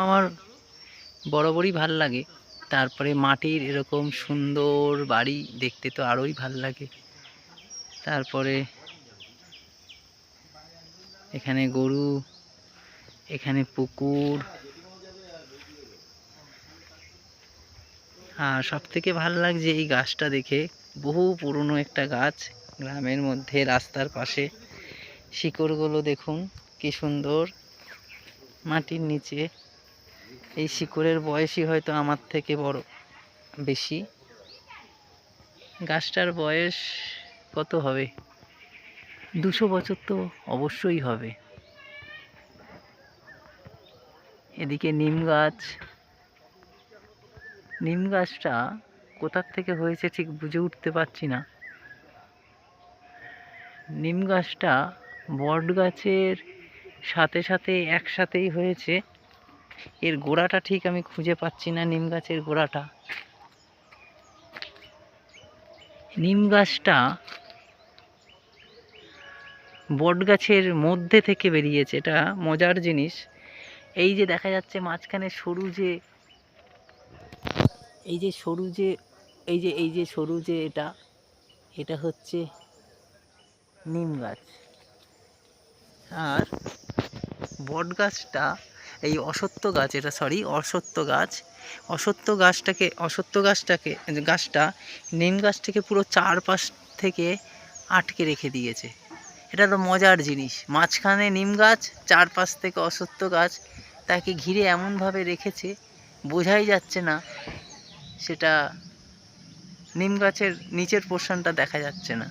আমার বরাবরই ভাল লাগে। তারপরে মাটির এরকম সুন্দর বাড়ি দেখতে তো আরোই ভাল লাগে। তারপরে এখানে গরু, এখানে পুকুর, আর সবথেকে ভালো লাগছে এই গাছটা দেখে। বহু পুরনো একটা গাছ, গ্রামের মধ্যে রাস্তার পাশে। শিকড়গুলো দেখুন কি সুন্দর মাটির নিচে। এই শিকড়ের বয়সই হয়তো আমার থেকে বড় বেশি। গাছটার বয়স কত হবে, 200 বছর তো অবশ্যই হবে। এদিকে নিম গাছ। নিম গাছটা কোথার থেকে হয়েছে ঠিক বুঝে উঠতে পারছি না। নিম গাছটা বট গাছের সাথে সাথে একসাথেই হয়েছে। এর গোড়াটা ঠিক আমি খুঁজে পাচ্ছি না, নিম গাছের গোড়াটা। নিম গাছটা বট গাছের মধ্যে থেকে বেরিয়েছে, এটা মজার জিনিস। এই যে দেখা যাচ্ছে মাঝখানে সরু যে, এই যে সরু যে, এই যে সরু যে, এটা হচ্ছে নিম গাছ। আর বট গাছটা, এই অশ্বত্থ গাছ, এটা সরি অশ্বত্থ গাছ। অশ্বত্থ গাছটা নিম গাছ থেকে পুরো চারপাশ থেকে আটকে রেখে দিয়েছে। এটা তো মজার জিনিস, মাঝখানে নিম গাছ, চারপাশ থেকে অশ্বত্থ গাছ তাকে ঘিরে এমনভাবে রেখেছে, বোঝাই যাচ্ছে না সেটা নিম গাছের নিচের পোর্শনটা দেখা যাচ্ছে না।